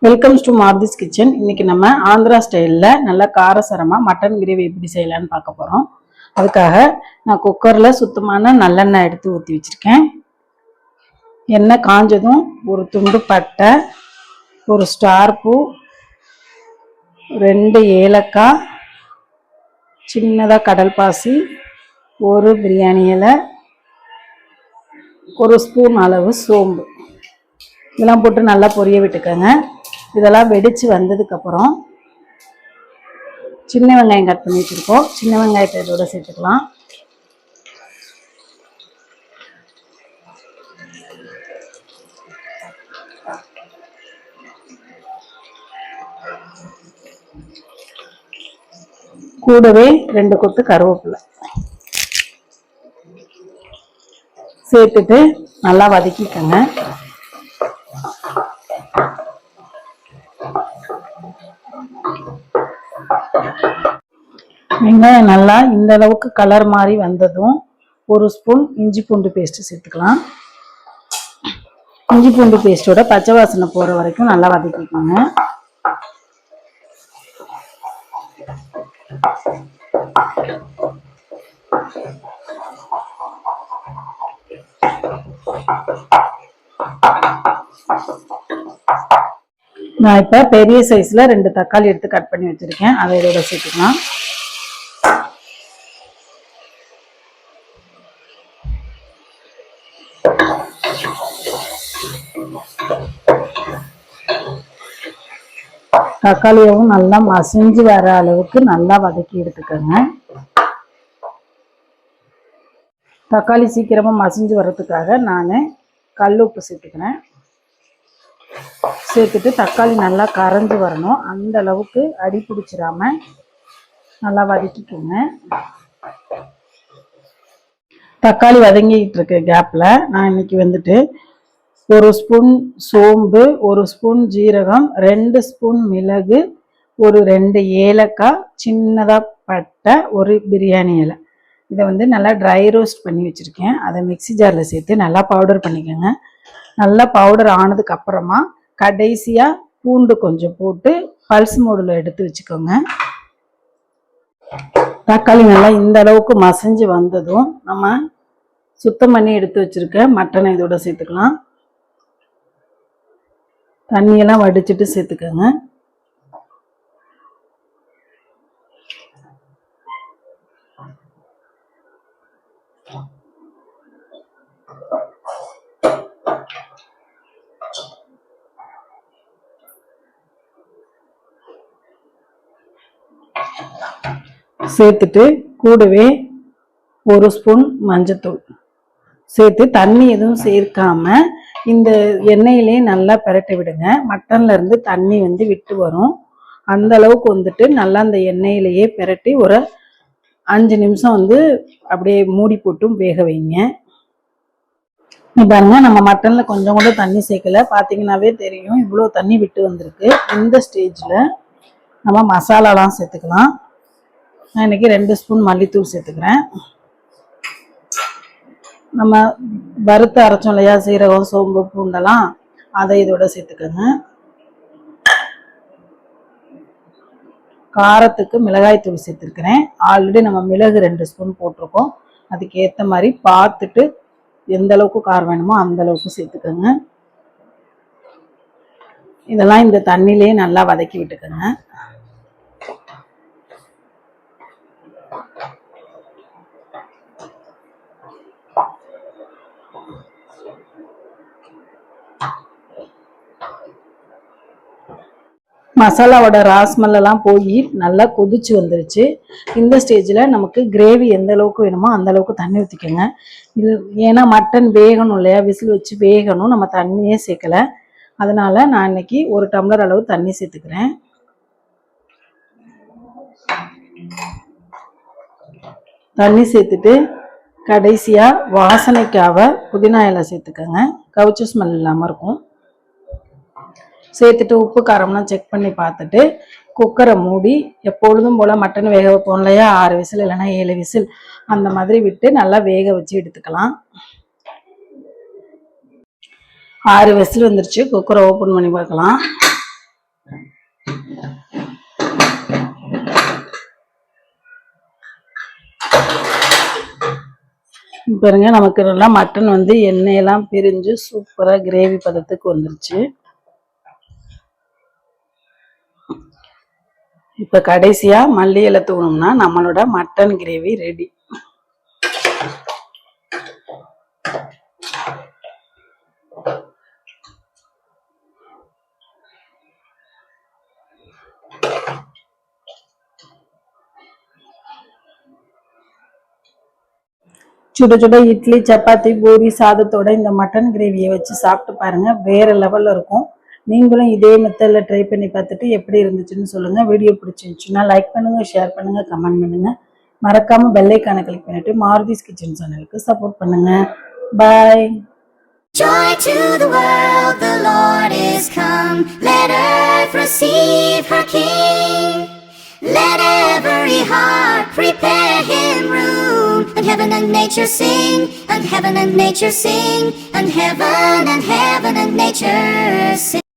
Welcomes to மாருதிஸ் kitchen. இன்னைக்கு நம்ம ஆந்திரா ஸ்டைலில் நல்லா காரசாரமாக மட்டன் கிரேவி எப்படி செய்யலான்னு பார்க்க போகிறோம். அதுக்காக நான் குக்கரில் சுத்தமான நல்லெண்ணெய் எடுத்து ஊற்றி வச்சுருக்கேன். எண்ணெய் காஞ்சதும் ஒரு துண்டு பட்டை, ஒரு ஸ்டார் பூ, 2 ஏலக்காய், சின்னதாக கடல் பாசி, ஒரு பிரியாணி இலை, ஒரு ஸ்பூன் அளவு சோம்பு இதெல்லாம் போட்டு நல்லா பொரிய விட்டுக்கோங்க. இதெல்லாம் வெடித்து வந்ததுக்கப்புறம் சின்ன வெங்காயம் கட் பண்ணி வச்சுருக்கோம். சின்ன வெங்காயத்தை இதோட சேர்த்துக்கலாம். கூடவே 2 கொத்து கருவேப்பிலை சேர்த்துட்டு நல்லா வதக்கிக்கோங்க. வெங்காயம் நல்லா இந்த அளவுக்கு கலர் மாதிரி வந்ததும் ஒரு ஸ்பூன் இஞ்சி பூண்டு பேஸ்ட் சேர்த்துக்கலாம். இஞ்சி பூண்டு பேஸ்டோட பச்சை வாசனை போற வரைக்கும் நல்லா வதக்கிக்கோங்க. நான் இப்ப பெரிய சைஸ்ல 2 தக்காளி எடுத்து கட் பண்ணி வச்சிருக்கேன். அதை இதோட சேர்த்துக்கலாம். தக்காளியவும் நல்லா மசிஞ்சு வர அளவுக்கு நல்லா வதக்கி எடுத்துக்கோங்க. தக்காளி சீக்கிரமா மசிஞ்சு வர்றதுக்காக நான் கல் உப்பு சேர்த்துக்கிறேன். சேர்த்துட்டு தக்காளி நல்லா கரைஞ்சி வரணும். அந்த அளவுக்கு அடி பிடிச்சிடாம நல்லா வதக்கிக்கோங்க. தக்காளி வதங்கிட்டு இருக்க கேப்ல நான் இன்னைக்கு வந்துட்டு 1 ஸ்பூன் சோம்பு, 1 ஸ்பூன் ஜீரகம், 2 ஸ்பூன் மிளகு, ஒரு 2 ஏலக்காய், சின்னதா பட்டை, ஒரு பிரியாணி இலை இதை வந்து நல்லா ட்ரை ரோஸ்ட் பண்ணி வச்சிருக்கேன். அதை மிக்சி ஜாரில் சேர்த்து நல்லா பவுடர் பண்ணிக்கோங்க. நல்லா பவுடர் ஆனதுக்கு அப்புறமா கடைசியா பூண்டு கொஞ்சம் போட்டு பல்ஸ் மோடில் எடுத்து வச்சுக்கோங்க. தக்காளி நல்லா இந்த அளவுக்கு மசிஞ்சு வந்ததும் நம்ம சுத்தம் பண்ணி எடுத்து வச்சிருக்க மட்டனை இதோட சேர்த்துக்கலாம். தண்ணியெல்லாம் வடிச்சிட்டு சேர்த்துக்கோங்க. சேர்த்துட்டு கூடவே 1 ஸ்பூன் மஞ்சத்தூள் சேர்த்து தண்ணி எதுவும் சேர்க்காம இந்த எண்ணெயிலே நல்லா பிரட்டி விடுங்க. மட்டன்ல இருந்து தண்ணி வந்து விட்டு வரும். அந்த அளவுக்கு வந்துட்டு நல்லா அந்த எண்ணெயிலேயே பிரட்டி ஒரு 5 நிமிஷம் வந்து அப்படியே மூடி போட்டும் வேக வைங்க. பாருங்க, நம்ம மட்டன்ல கொஞ்சம் கூட தண்ணி சேர்க்கல. பார்த்தீங்கன்னாவே தெரியும் இவ்வளோ தண்ணி விட்டு வந்திருக்கு. இந்த ஸ்டேஜில் நம்ம மசாலாலாம் சேர்த்துக்கலாம். நான் இன்னைக்கு 2 ஸ்பூன் மல்லித்தூள் சேர்த்துக்கிறேன். நம்ம வறுத்து அரைச்சோம் இல்லையா, சீரகம், சோம்பு, பூண்டெல்லாம், அதை இதோட சேர்த்துக்கோங்க. காரத்துக்கு மிளகாய் தூள் சேர்த்துருக்கிறேன். ஆல்ரெடி நம்ம மிளகு 2 ஸ்பூன் போட்டிருக்கோம். அதுக்கு ஏற்ற மாதிரி பார்த்துட்டு எந்த அளவுக்கு காரம் வேணுமோ அந்த அளவுக்கு சேர்த்துக்கோங்க. இதெல்லாம் இந்த தண்ணியிலேயே நல்லா வதக்கி விட்டுக்கோங்க. மசாலாவோட ராஸ்மெல்லாம் போய் நல்லா கொதிச்சு வந்துருச்சு. இந்த ஸ்டேஜில் நமக்கு கிரேவி எந்த அளவுக்கு வேணுமோ அந்த அளவுக்கு தண்ணி ஊற்றிக்கோங்க. இது ஏன்னா மட்டன் வேகணும் இல்லையா, விசில் வச்சு வேகணும். நம்ம தண்ணியே சேர்க்கலை. அதனால நான் இன்னைக்கு 1 டம்ளர் அளவு தண்ணி சேர்த்துக்கிறேன். தண்ணி சேர்த்துட்டு கடைசியாக வாசனைக்காக புதினா இலை சேர்த்துக்கோங்க. கவுச்சி ஸ்மெல் இல்லாமல் இருக்கும். சேர்த்துட்டு உப்பு காரம்லாம் செக் பண்ணி பார்த்துட்டு குக்கரை மூடி எப்பொழுதும் போல் மட்டன் வேக வைப்போம் இல்லையா, 6 விசில் இல்லைன்னா 7 விசில் அந்த மாதிரி விட்டு நல்லா வேக வச்சு எடுத்துக்கலாம். 6 விசில் வந்துருச்சு. குக்கரை ஓப்பன் பண்ணி பார்க்கலாம். பாருங்க நமக்கு நல்லா மட்டன் வந்து எண்ணெயெல்லாம் பிரிஞ்சு சூப்பரா கிரேவி பதத்துக்கு வந்துருச்சு. இப்ப கடைசியா மல்லி இலை தூவணும்னா நம்மளோட மட்டன் கிரேவி ரெடி. சுட சுட இட்லி, சப்பாத்தி, பூரி, சாதத்தோட இந்த மட்டன் கிரேவியை வச்சு சாப்பிட்டு பாருங்க, வேற லெவல்ல இருக்கும். நீங்களும் இதே மெத்தட்ல ட்ரை பண்ணி பார்த்துட்டு எப்படி இருந்துச்சுன்னு சொல்லுங்க. வீடியோ பிடிச்சிருந்துச்சுன்னா லைக் பண்ணுங்க, ஷேர் பண்ணுங்க, கமெண்ட் பண்ணுங்க. மறக்காம பெல் ஐகானை கிளிக் பண்ணிட்டு மாருதிஸ் கிச்சன் சேனலுக்கு சப்போர்ட் பண்ணுங்க. பாய். Joy to the world, the Lord is come. Let earth receive her King. Let every heart prepare him room. And heaven and nature sing, and heaven and nature sing, and heaven and nature sing.